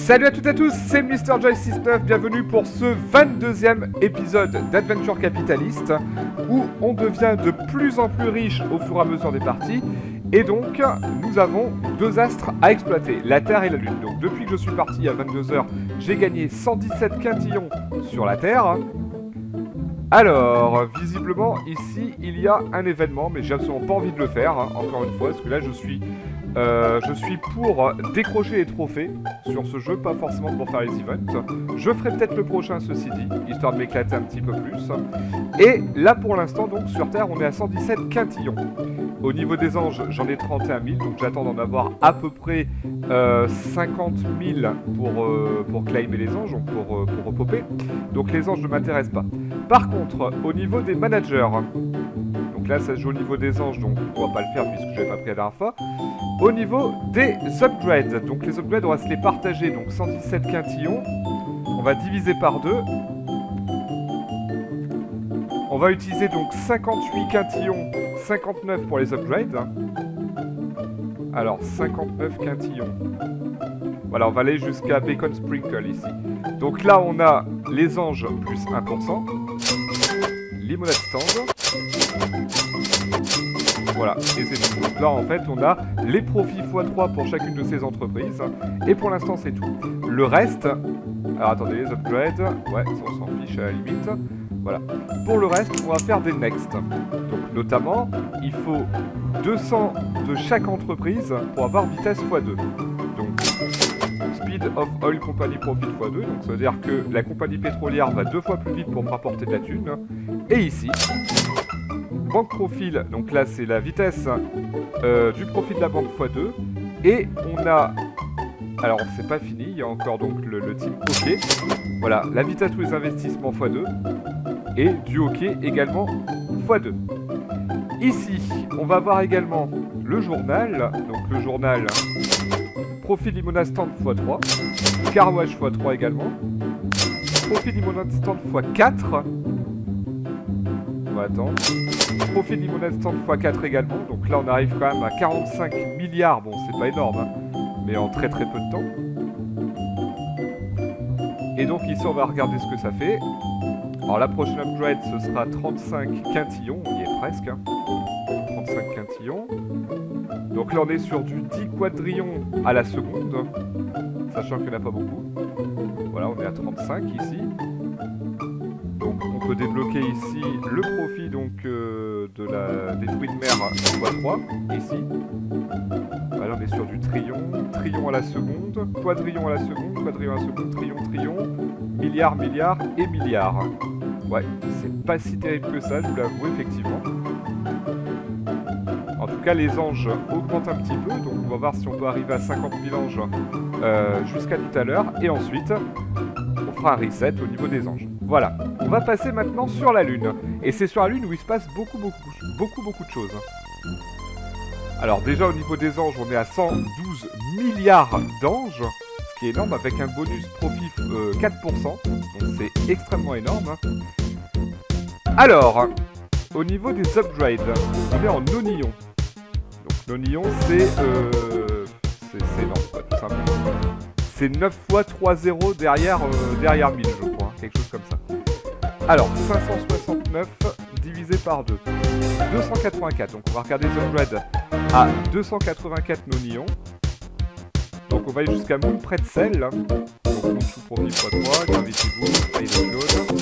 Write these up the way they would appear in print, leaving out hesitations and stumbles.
Salut à toutes et à tous, c'est MrJoy69, bienvenue pour ce 22e épisode d'Adventure Capitaliste où on devient de plus en plus riche au fur et à mesure des parties et donc nous avons deux astres à exploiter, la Terre et la Lune. Donc depuis que je suis parti à 22h, j'ai gagné 117 quintillons sur la Terre. Alors, visiblement ici il y a un événement, mais j'ai absolument pas envie de le faire, encore une fois, parce que là je suis pour décrocher les trophées sur ce jeu, pas forcément pour faire les events. Je ferai peut-être le prochain, ceci dit, histoire de m'éclater un petit peu plus. Et là, pour l'instant, donc, sur Terre, on est à 117 quintillons. Au niveau des anges, j'en ai 31 000, donc j'attends d'en avoir à peu près 50 000 pour claimer les anges, donc pour popper. Donc les anges ne m'intéressent pas. Par contre, au niveau des managers, donc là, ça se joue au niveau des anges, donc on va pas le faire puisque je n'avais pas pris la dernière fois. Au niveau des upgrades, donc les upgrades on va se les partager, donc 117 quintillons, on va diviser par 2. On va utiliser donc 58 quintillons, 59 pour les upgrades. Alors 59 quintillons. Voilà, on va aller jusqu'à Bacon Sprinkle ici. Donc là on a les anges plus 1%, limonade stand. Voilà, et c'est tout. Donc là, en fait, on a les profits x3 pour chacune de ces entreprises. Et pour l'instant, c'est tout. Le reste... Alors, attendez, les upgrades... Ouais, ça, on s'en fiche à la limite. Voilà. Pour le reste, on va faire des next. Donc, notamment, il faut 200 de chaque entreprise pour avoir vitesse x2. Donc, Speed of Oil Company Profit x2. Donc, ça veut dire que la compagnie pétrolière va 2 fois plus vite pour me rapporter de la thune. Et ici... Banque profil, donc là c'est la vitesse du profit de la banque x2. Et on a, alors c'est pas fini, il y a encore donc le type hockey. Voilà, la vitesse tous les investissements x2. Et du hockey également x2. Ici, on va voir également le journal. Donc le journal, profit limonade stand x3. Car wash x3 également. Profit limonade stand x4. On va attendre. Profit limonade stand x4 également, donc là on arrive quand même à 45 milliards, bon c'est pas énorme, hein, mais en très très peu de temps. Et donc ici on va regarder ce que ça fait. Alors la prochaine upgrade ce sera 35 quintillons, on y est presque, hein. 35 quintillons. Donc là on est sur du 10 quadrillons à la seconde, sachant qu'il n'y en a pas beaucoup. Voilà, on est à 35 ici. Donc on peut débloquer ici le profit donc des fruits de mer x3 ici. Voilà, on est sur du trillion à la seconde, quadrillon à la seconde, trillion, milliard et milliard. Ouais, c'est pas si terrible que ça, je vous l'avoue effectivement. En tout cas les anges augmentent un petit peu, donc on va voir si on peut arriver à 50 000 anges jusqu'à tout à l'heure. Et ensuite, on fera un reset au niveau des anges. Voilà, on va passer maintenant sur la Lune. Et c'est sur la Lune où il se passe beaucoup de choses. Alors déjà au niveau des anges, on est à 112 milliards d'anges, ce qui est énorme, avec un bonus profit 4%. Donc c'est extrêmement énorme. Alors, au niveau des upgrades, on est en nonillon. Donc nonillon, c'est énorme, quoi, tout simplement. C'est 9 fois 3 0 derrière 1000, je crois, quelque chose comme ça. Alors, 569 divisé par 2. 284, donc on va regarder les upgrades à 284 nonillons. Donc on va aller jusqu'à Moon Pretzel. Donc Moon sous profil x3, Gravity Boost, Fade Cloud.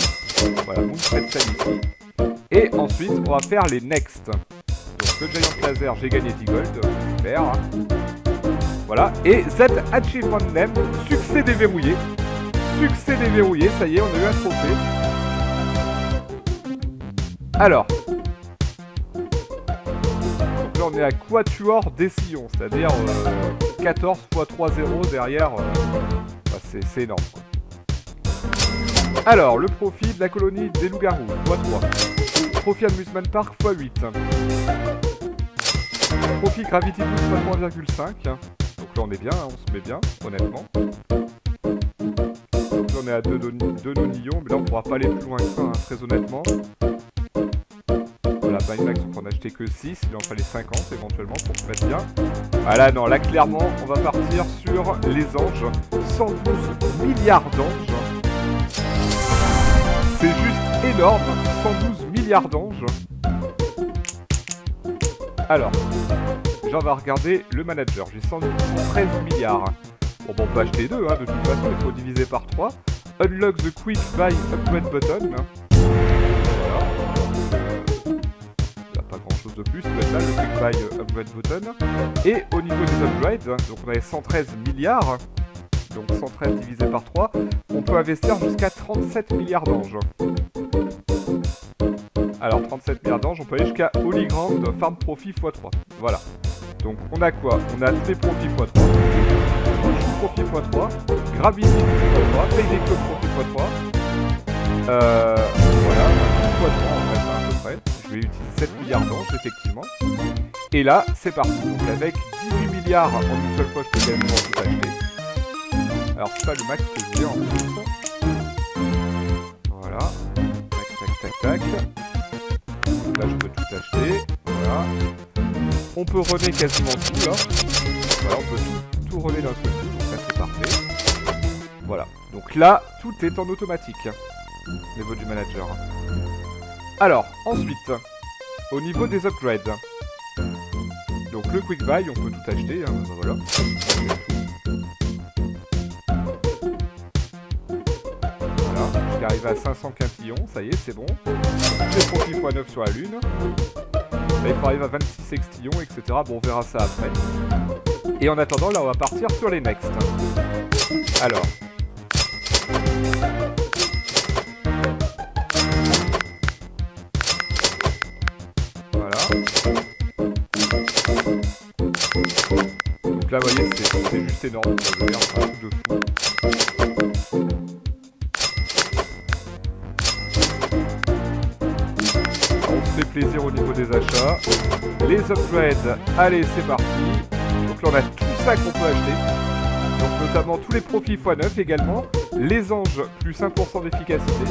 Voilà, Moon Pretzel ici. Et ensuite, on va faire les next. Donc le Giant Laser, j'ai gagné 10 gold. Super. Voilà, et Z Achievement Name, succès déverrouillé. Succès déverrouillé, ça y est, on a eu un trophée. Alors, donc là on est à Quatuor des sillons, c'est-à-dire 14 x 3-0 derrière, bah c'est énorme quoi. Alors, le profit de la colonie des loups-garous, x3. Profit Amusement Park, x8. Profit Gravity Boost, x 3,5. Donc là on est bien, hein, on se met bien, honnêtement. Donc là on est à 2 nonillons, mais là on pourra pas aller plus loin que ça, hein, très honnêtement. Voilà, Voilà, Buymax, on peut en acheter que 6, il en fallait 50 éventuellement pour se mettre bien. Voilà, non, là clairement, on va partir sur les anges. 112 milliards d'anges. C'est juste énorme, 112 milliards d'anges. Alors, j'en vais regarder le manager, j'ai 113 milliards. Bon, on peut acheter deux, hein, de toute façon, il faut diviser par 3. Unlock the Quick Buy Upgrade Button. Voilà. Il n'y a pas grand chose de plus, ça va être là, le Quick Buy Upgrade Button. Et au niveau des upgrades, donc on avait 113 milliards. Donc 113 divisé par 3, on peut investir jusqu'à 37 milliards d'anges. Alors 37 milliards d'anges, on peut aller jusqu'à Holy Grand Farm Profit x3. Voilà. Donc on a quoi? On a tous les profits x3, profit x3, Gravity x3, Payday Club profit x3. Voilà, x3 en fait à peu près. Je vais utiliser 7 milliards d'anges effectivement. Et là, c'est parti. Donc avec 18 milliards en une seule fois, je peux quasiment tout acheter. Alors c'est pas le max que je voulais en plus. Voilà. Tac, tac, tac, tac. Là je peux tout acheter. Voilà. On peut runner quasiment tout là. Voilà, on peut tout runner d'un seul coup. Donc là c'est parfait. Voilà. Donc là, tout est en automatique. Au niveau du manager. Alors, ensuite, au niveau des upgrades. Donc le quick buy, on peut tout acheter. Hein, voilà. Arrivé à 500 quintillons, ça y est, c'est bon. Les profits x9 sur la lune. Là, il faut arriver à 26 sextillons, etc. Bon, on verra ça après. Et en attendant, là, on va partir sur les next. Alors. Voilà. Donc là, vous voyez, c'est juste énorme. Ça veut dire un truc de fou. Plaisir au niveau des achats. Les upgrades, allez c'est parti. Donc là on a tout ça qu'on peut acheter. Donc notamment tous les profits x9 également. Les anges plus 1% d'efficacité.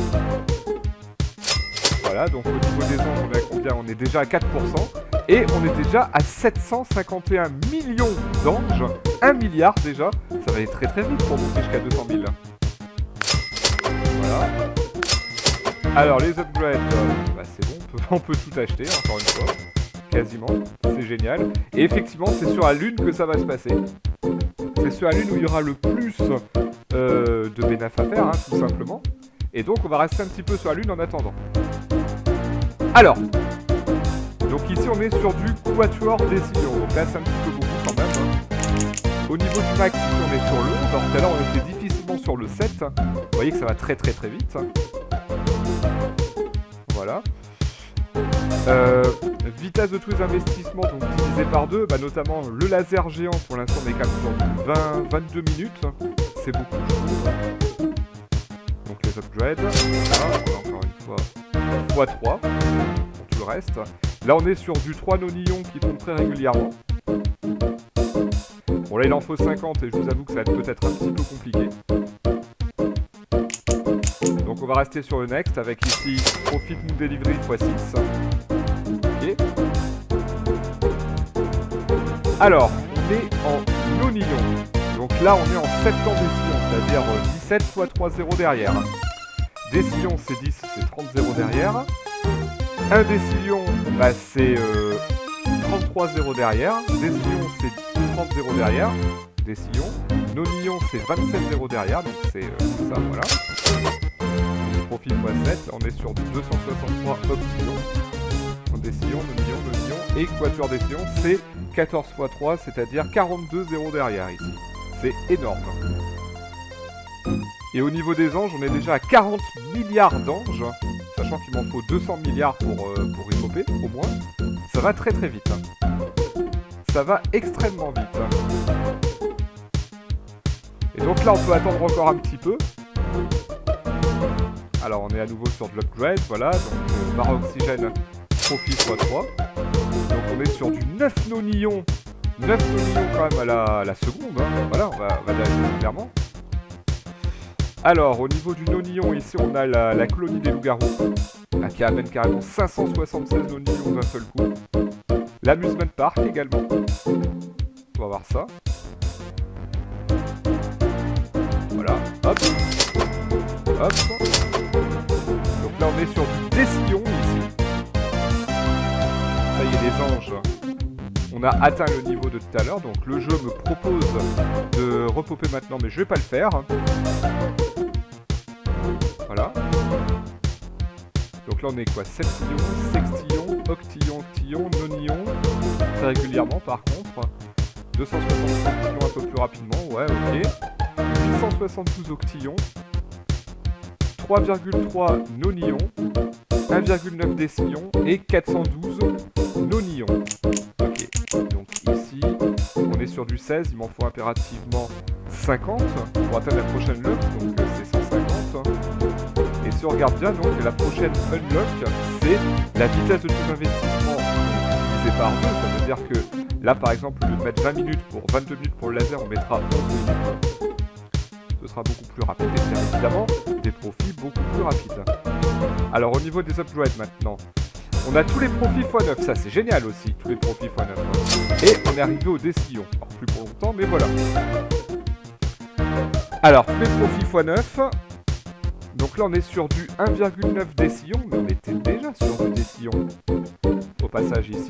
Voilà, donc au niveau des anges on est à combien? On est déjà à 4%. Et on est déjà à 751 millions d'anges. 1 milliard déjà. Ça va aller très très vite pour monter jusqu'à 200 000. Voilà. Alors les upgrades, bah c'est bon, on peut tout acheter encore une fois, quasiment, c'est génial. Et effectivement c'est sur la lune que ça va se passer. C'est sur la lune où il y aura le plus de bénéfices à faire, hein, tout simplement. Et donc on va rester un petit peu sur la lune en attendant. Alors, donc ici on est sur du quatuor décision, donc là c'est un petit peu beaucoup quand même. Hein. Au niveau du max, ici on est sur le 11, alors tout à l'heure on était difficilement sur le 7. Vous voyez que ça va très très très vite. Voilà. Vitesse de tous les investissements, donc divisé par 2, bah, notamment le laser géant, pour l'instant on est quand même sur 22 minutes. C'est beaucoup, je trouve. Donc les upgrades, voilà, on a encore une fois x3 pour tout le reste. Là on est sur du 3 nonillons qui tombent très régulièrement. Bon là il en faut 50 et je vous avoue que ça va être peut-être un petit peu compliqué. Donc on va rester sur le next avec ici Profit Moon Delivery x6. Ok. Alors, on est en nonillon. Donc là on est en 7 ans décision, c'est-à-dire 17 x 3 0 derrière. Décision c'est 10, c'est 30 0 derrière. Un décision, bah, c'est 33 0 derrière. Décision c'est 30 0 derrière. Décision. Nonillon c'est 27 0 derrière, donc c'est ça, voilà. Profit x7, on est sur 263 options. Décision, nonillon, et quatuor décision, c'est 14 x 3, c'est-à-dire 42 0 derrière ici. C'est énorme. Et au niveau des anges, on est déjà à 40 milliards d'anges, sachant qu'il m'en faut 200 milliards pour y popper, au moins. Ça va très très vite. Ça va extrêmement vite. Et donc là, on peut attendre encore un petit peu. Alors on est à nouveau sur de l'upgrade, voilà, donc barre oxygène, profit x3. Donc on est sur du 9 nonillons. 9 nonillons quand même à la seconde, hein. Voilà, on va l'acheter clairement. Alors, au niveau du nonillon, ici, on a la colonie des loups-garous, qui amène carrément 576 nonillons d'un seul coup. L'amusement park également. On va voir ça. Voilà, hop. Hop. Donc là, on est sur du décillon ici. Ça y est, les anges. On a atteint le niveau de tout à l'heure, donc le jeu me propose de repopper maintenant, mais je vais pas le faire. Voilà. Donc là on est quoi? Septillon, sextillon, octillon, octillon, nonillon. Très régulièrement par contre. 265 octillons un peu plus rapidement, ouais, ok. 872 octillons. 3,3 nonillons. 1,9 décillons et 412 nonillons. Ok, donc ici, on est sur du 16, il m'en faut impérativement 50 pour atteindre la prochaine lock, donc c'est 150. Et si on regarde bien, donc la prochaine unlock, c'est la vitesse de tout investissement divisée par 2. Ça veut dire que là, par exemple, au lieu de mettre 20 minutes pour 22 minutes pour le laser, on mettra 11 minutes. Ce sera beaucoup plus rapide et bien évidemment, des profits beaucoup plus rapides. Alors au niveau des upgrades maintenant, on a tous les profits x9, ça c'est génial aussi, tous les profits x9. Et on est arrivé au décillon, alors plus pour longtemps, mais voilà. Alors tous les profits x9, donc là on est sur du 1,9 décillon, mais on était déjà sur du décillon, au passage ici.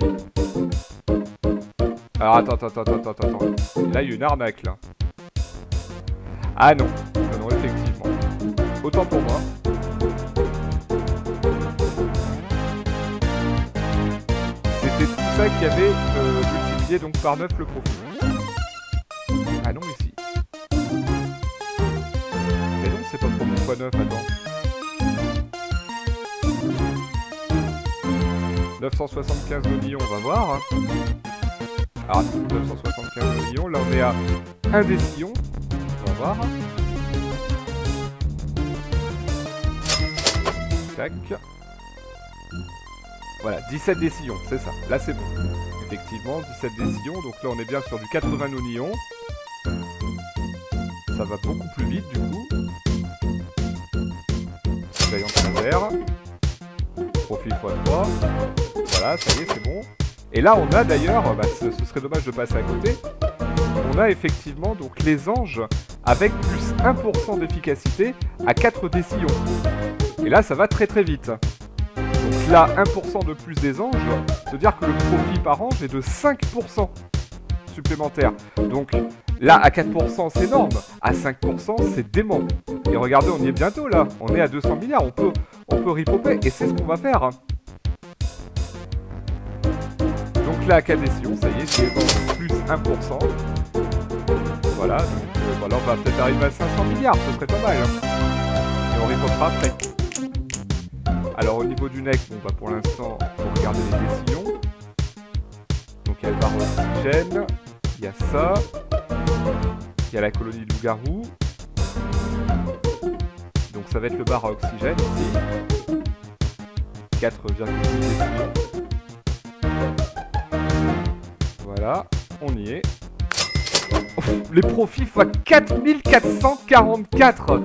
Alors attends, là il y a une arnaque là. Ah non, non, effectivement. Autant pour moi. C'était tout ça qui avait multiplié donc par 9 le profit. Ah non, ici. Mais non, c'est pas profit x 9, attends. 975 millions, on va voir. Alors, 975 millions, là on est à 1 décillon. On va voir. Tac. Voilà, 17 décillons, c'est ça. Là, c'est bon. Effectivement, 17 décillons. Donc là, on est bien sur du 80 nonillons. Ça va beaucoup plus vite, du coup. Giant laser. Profil x3. Voilà, ça y est, c'est bon. Et là, on a d'ailleurs, ce serait dommage de passer à côté, on a effectivement donc les anges avec plus 1% d'efficacité à 4 décillons. Et là, ça va très très vite. Donc là, 1% de plus des anges, ça veut dire que le profit par ange est de 5% supplémentaire. Donc là, à 4%, c'est énorme. À 5%, c'est dément. Et regardez, on y est bientôt là. On est à 200 milliards, on peut ripoper. Et c'est ce qu'on va faire. Donc là, à 4 décillons, ça y est, c'est plus 1%. Voilà, donc voilà, on va peut-être arriver à 500 milliards, ce serait pas mal. Et on ripopera après. Alors au niveau du neck, bon bah pour l'instant, faut regarder les décillons. Donc il y a le bar oxygène, il y a ça, il y a la colonie de loup-garou. Donc ça va être le bar à oxygène ici. 4,8 décillons. Voilà, on y est. Les profits x 4444.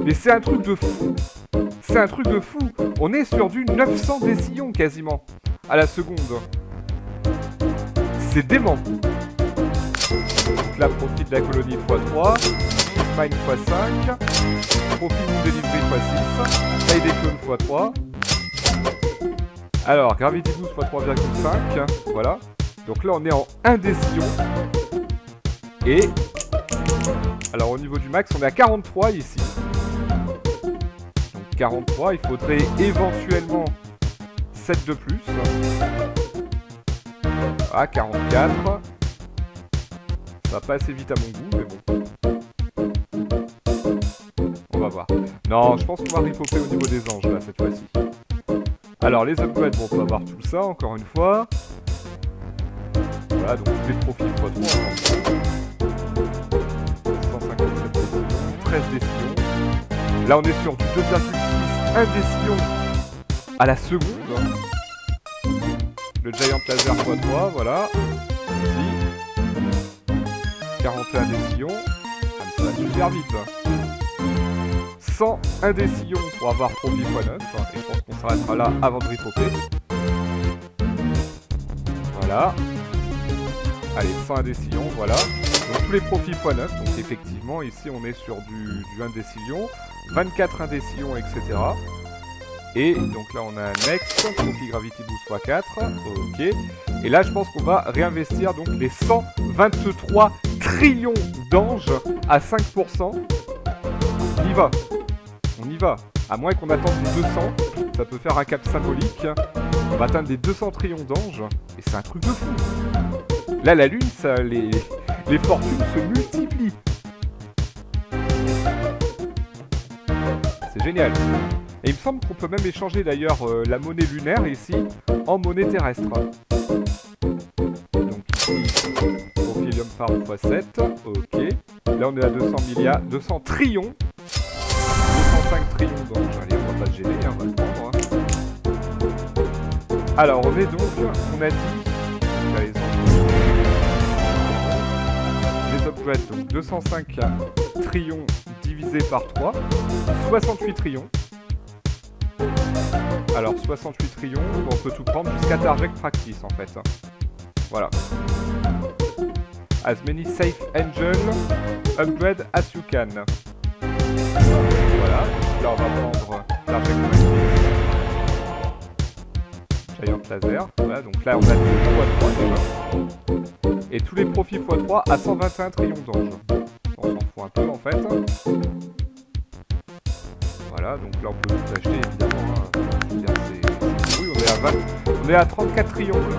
Mais c'est un truc de fou. C'est un truc de fou. On est sur du 900 décillons quasiment à la seconde. C'est dément. Donc là, profit de la colonie x3, mine x5, profit non délivré x6, taille des clones x3. Alors, gravity boost x 3,5, voilà. Donc là, on est en 1 décillon. Et alors au niveau du max, on est à 43 ici. Donc 43, il faudrait éventuellement 7 de plus. Ah, 44. Ça va pas assez vite à mon goût, mais bon. On va voir. Non, je pense qu'on va ripoper au niveau des anges là cette fois-ci. Alors les upgrades, bon, on va voir tout ça encore une fois. Voilà, donc les profils x3. 157 décillons, 13 décillons. Là on est sur du 2,6, 1 décillon à la seconde. Le Giant Laser x3, voilà. Ici. 41 décillons. Ah, mais ça va super vite. 101 décillons pour avoir profit x9. Et je pense qu'on s'arrêtera là avant de ripoper. Voilà. Allez, 101 décillons, voilà. Donc tous les profits x9. Donc effectivement, ici on est sur du 1 décillion. 24 1 décillons, etc. Et donc là on a un next, profit gravity boost x4. Ok. Et là je pense qu'on va réinvestir donc les 123 trillions d'anges à 5%. On y va. On y va. À moins qu'on attende les 200, ça peut faire un cap symbolique. On va atteindre les 200 trillions d'anges. Et c'est un truc de fou. Là la lune, ça, les fortunes se multiplient. C'est génial. Et il me semble qu'on peut même échanger d'ailleurs la monnaie lunaire ici en monnaie terrestre. Donc ici, Profilium Farm x7. Ok. Là on est à 200 trillions. 205 trillions d'anges. Allez, on va pas se gêner, hein, on va le prendre. Hein. Alors on est donc, on a dit, les upgrades, donc 205 trillions divisé par 3, 68 trillions. Alors 68 trillions, on peut tout prendre jusqu'à Target Practice en fait. Voilà. As many safe angel upgrade as you can. Voilà, là on va prendre Target Practice. Giant Laser, voilà, donc là on a tout x3 déjà. Et tous les profits x3 à 121 trillions d'anges. On s'en fout un peu en fait. Voilà, donc là on peut tout acheter évidemment. Hein. Oui, on est à 34 trillions là.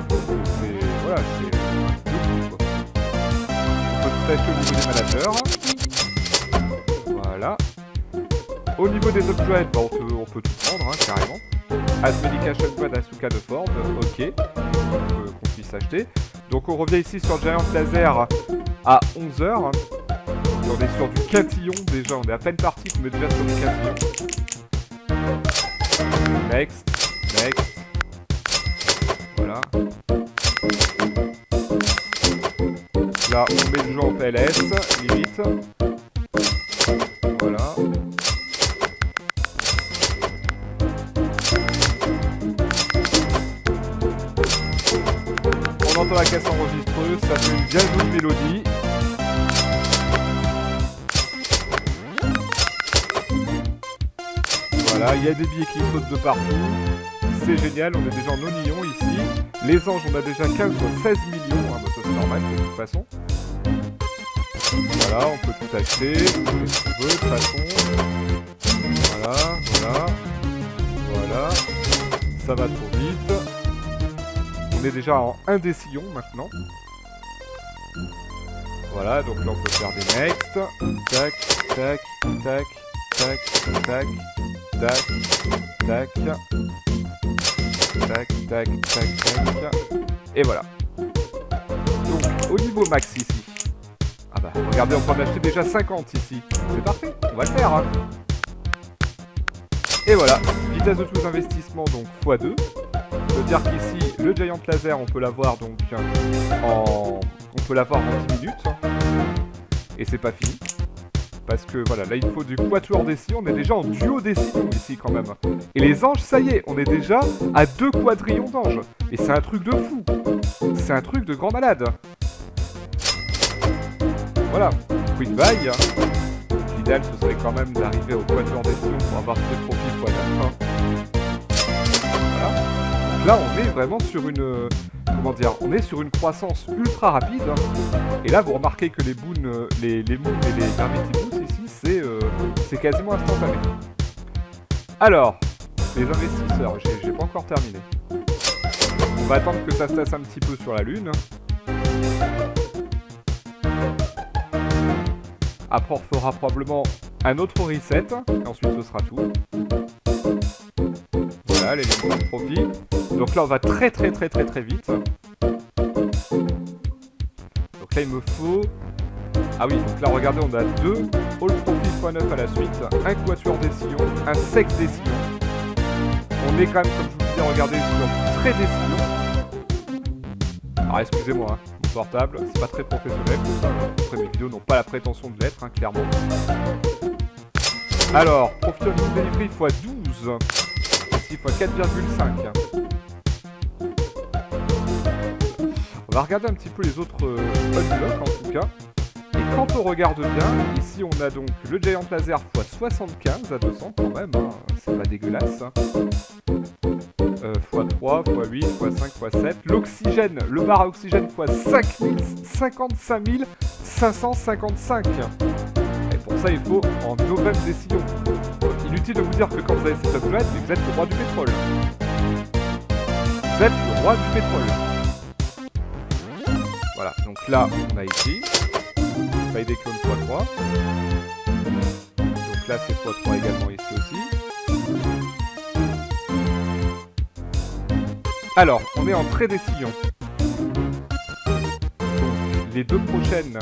Voilà, c'est de fou, quoi. On peut tout acheter au niveau des managers. Voilà. Au niveau des upgrades, bah, on peut tout prendre, hein, carrément. As Medication Upgrade Asuka de Ford, ok. Qu'on puisse acheter. Donc on revient ici sur Giant Laser à 11h. On est sur du quintillon déjà, on est à peine parti qu'on est déjà sur du quintillon. Next. Voilà. Là, on met le jeu en PLS, limite. Voilà. On entend la caisse enregistreuse, ça fait une bien jolie mélodie. Voilà, il y a des billets qui sautent de partout. C'est génial, on est déjà en oignon ici. Les anges, on a déjà 15 ou 16 millions. Hein, bah ça c'est normal de toute façon. Voilà, on peut tout acheter. On fait ce qu'on veut de toute façon. Voilà. Ça va trop vite. On est déjà en 1 décillon maintenant. Voilà, donc là on peut faire des next. Tac. Et voilà. Donc au niveau max ici. Ah bah regardez, on peut en acheter déjà 50 ici. C'est parfait, on va le faire. Hein. Et voilà, vitesse de tous les investissements donc x2. Ça veut dire qu'ici le Giant Laser on peut l'avoir donc en 10 minutes. Et c'est pas fini. Parce que voilà, là il faut du quatuor décillon, on est déjà en duo décillon ici quand même. Et les anges, ça y est, on est déjà à 2 quadrillions d'anges. Et c'est un truc de fou. C'est un truc de grand malade. Voilà, quick buy. L'idéal ce serait quand même d'arriver au quatuor décillon pour avoir tous les profits x9. Voilà. Donc là on est vraiment sur une... Comment dire, on est sur une croissance ultra rapide. Et là vous remarquez que les boons, les moons et les gravity boosts ici c'est quasiment instantané. Alors, les investisseurs, j'ai pas encore terminé. On va attendre que ça se tasse un petit peu sur la lune. Après on fera probablement un autre reset, et ensuite ce sera tout. Voilà, les éléments de profit. Donc là on va très vite. Donc là il me faut... Ah oui, donc là regardez, on a 2 All Profit x9 à la suite, un quatuor décillon, un sex décillon. On est quand même, comme je vous disais, regardez, sur très décillon. Alors excusez-moi, hein, mon portable, c'est pas très professionnel tout ça. Après mes vidéos n'ont pas la prétention de l'être, hein, clairement. Alors, Profit on Delivery x 12. Ici x 4,5. On va regarder un petit peu les autres unlocks en tout cas. Et quand on regarde bien, ici on a donc le Giant Laser x 75 à 200 quand même, hein. C'est pas dégueulasse. x3, x8, x5, x7. L'oxygène, le bar à oxygène x 55 555. Et pour ça il faut en novembre des sillons. Inutile de vous dire que quand vous avez cet upgrade, vous êtes le roi du pétrole. Vous êtes le roi du pétrole. Voilà, donc là on a ici Payday Clone x3. Donc là c'est x3 également ici aussi. Alors, on est en trait des sillons. Donc, les deux prochaines,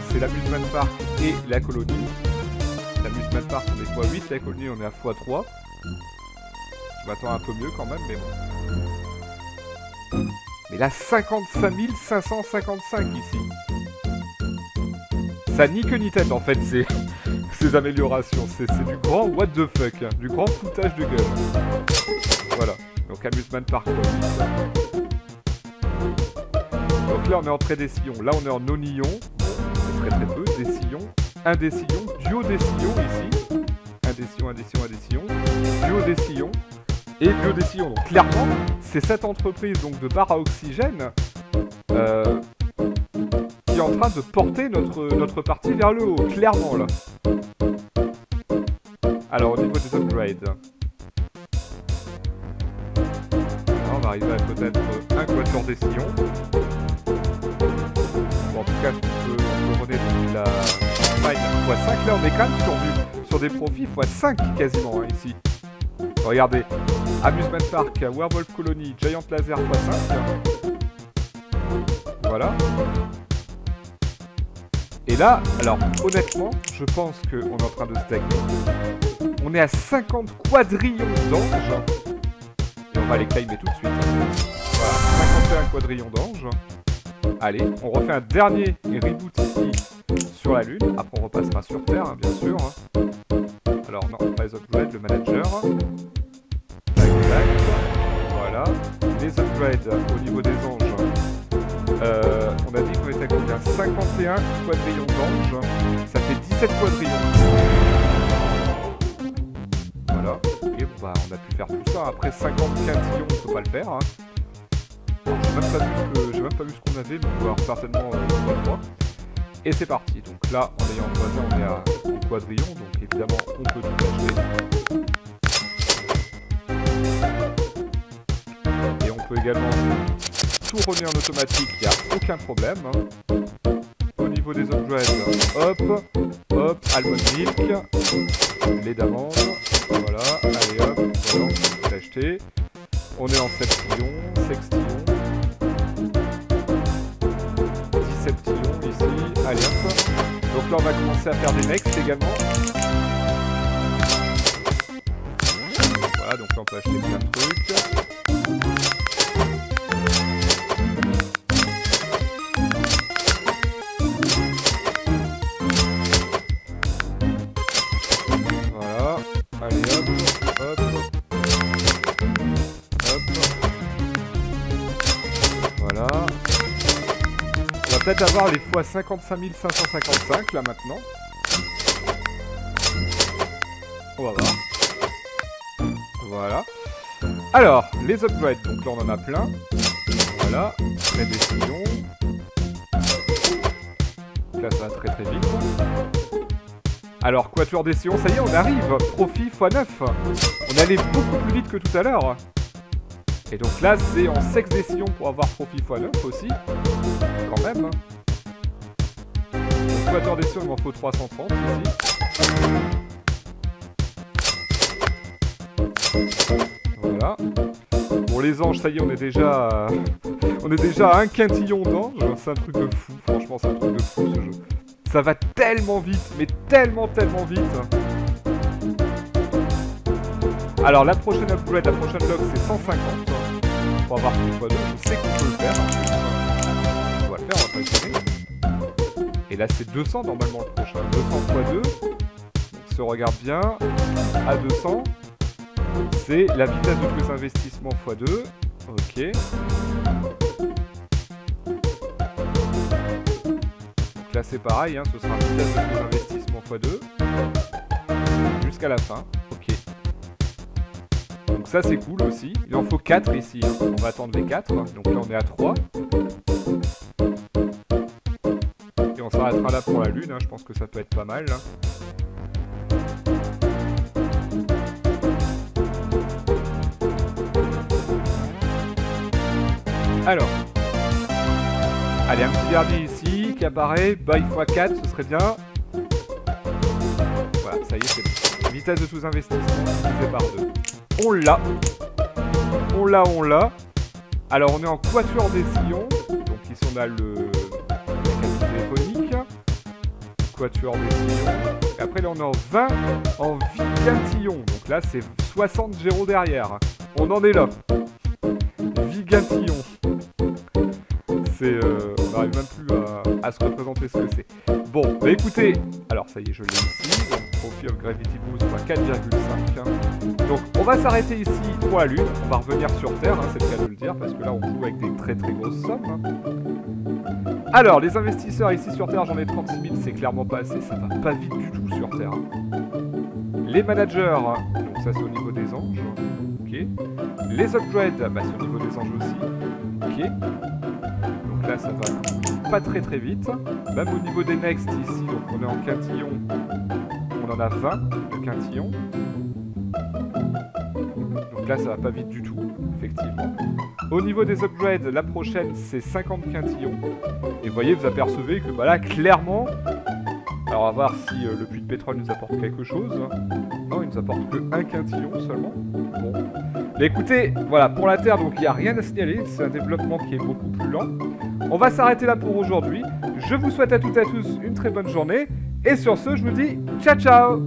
c'est l'Amusement Park et la colonie. L'Amusement Park, on est x8, la colonie, on est à x3. Je m'attends un peu mieux quand même, mais bon. Mais là, 55 555 ici. Ça nie que ni tête, en fait, ces améliorations. C'est du grand what the fuck, hein, du grand foutage de gueule. Voilà. Donc Amusement Park. Donc là on est en trait des sillons. Là on est en non-ion. Bon, c'est très peu. Des sillons. Un des sillons. Duo des sillons ici. Un des sillons, un des sillons, un des sillons. Duo des sillons. Et duo des sillons. Donc clairement, c'est cette entreprise donc, de bar à oxygène qui est en train de porter notre partie vers le haut. Clairement là. Alors au niveau des upgrades. On va arriver à peut-être un quatuor des sillons. Bon, en tout cas, on peut redonner la Fine x5. Là, on est quand même sur des profits x5 quasiment hein, ici. Regardez, Amusement Park, Werewolf Colony, Giant Laser x5. Voilà. Et là, alors honnêtement, je pense qu'on est en train de stagner. On est à 50 quadrillions d'anges. Et on va les claimer tout de suite. Voilà, 51 quadrillons d'anges. Allez, on refait un dernier reboot ici sur la Lune. Après on repassera sur Terre, hein, bien sûr. Alors non, pas les upgrades, le manager. Tac, tac. Voilà. Les upgrades au niveau des anges. On a dit qu'on était à combien 51 quadrillons d'anges. Ça fait 17 quadrillons. Voilà. Et bon, bah, on a pu faire tout ça. Après 50 quintillons, on peut pas le faire. Hein. J'ai même pas vu ce qu'on avait, mais on va avoir certainement 3. Et c'est parti. Donc là, en ayant choisi, on est à quadrillon. Donc évidemment, on peut tout acheter. Et on peut également tout remettre en automatique. Il n'y a aucun problème. Au niveau des upgrades, hop, hop, almond milk, lait d'amande. Voilà, allez hop, voilà, on peut acheter. On est en 7 sillons, 6 sillons, 17 sillons ici, allez hop. Donc là on va commencer à faire des next également. Voilà, donc là on peut acheter plein de trucs. Voilà, allez hop, hop. Voilà. On va peut-être avoir les fois 55 555 là maintenant. On va voir. Voilà. Alors, les upgrades, donc là on en a plein. Voilà. Près des sillons. Là ça va très très vite. Alors, quatuor des sillons, ça y est, on arrive. Profit x9. On allait beaucoup plus vite que tout à l'heure. Et donc là, c'est en sexe des sillons pour avoir profit x9 aussi. Quand même. Donc, quatuor des sillons, il m'en faut 330 ici. Voilà. Bon, les anges, ça y est, on est déjà à un quintillon d'anges. C'est un truc de fou. Franchement, c'est un truc de fou ce jeu. Ça va tellement vite, mais tellement vite. Alors la prochaine upgrade, la prochaine log, c'est 150. Pour avoir plus x2, je sais qu'on peut le faire. On va le faire, on va pas essayer. Et là c'est 200 normalement le prochain. 200 x2. Donc se regarde bien. À 200. C'est la vitesse de tous les investissements x2. Ok. Donc là c'est pareil, hein, ce sera vitesse de tous les investissements x2. Jusqu'à la fin. Ok. Donc ça c'est cool aussi. Il en faut 4 ici. Hein. On va attendre les 4. Donc là on est à 3. Et on s'arrêtera là pour la lune. Hein. Je pense que ça peut être pas mal. Hein. Alors, allez, un petit verdict ici qui apparaît, by x4, ce serait bien. Voilà, ça y est, c'est bon. Vitesse de tous investissements divisé par 2. On l'a. On l'a, on l'a. Alors, on est en quatuor des sillons. Donc ici, on a la qualité téléphonique. Quatuor des sillons. Et après, là, on est en 20 en vigantillon. Donc là, c'est 60 géros derrière. On en est là. Vigantillon. On n'arrive même plus à se représenter ce que c'est. Bon, bah écoutez, alors ça y est, je l'ai ici. Donc, Trophy of Gravity Boost, 4,5. Donc, on va s'arrêter ici pour la Lune. On va revenir sur Terre, hein, c'est le cas de le dire, parce que là, on joue avec des très très grosses sommes. Hein. Alors, les investisseurs ici sur Terre, j'en ai 36 000, c'est clairement pas assez, ça va pas vite du tout sur Terre. Hein. Les managers, donc ça c'est au niveau des anges. Ok. Les upgrades, bah, c'est au niveau des anges aussi. Ok. Donc là, ça va pas très très vite. Même au niveau des next ici, donc on est en quintillon. On en a 20 de quintillon. Donc là, ça va pas vite du tout, effectivement. Au niveau des upgrades, la prochaine, c'est 50 quintillons. Et vous voyez, vous apercevez que bah là, clairement... Alors, on va voir si le puits de pétrole nous apporte quelque chose. Non, il nous apporte que 1 quintillon seulement. Bon. Mais écoutez, voilà, pour la Terre, donc il n'y a rien à signaler. C'est un développement qui est beaucoup plus lent. On va s'arrêter là pour aujourd'hui. Je vous souhaite à toutes et à tous une très bonne journée. Et sur ce, je vous dis ciao ciao!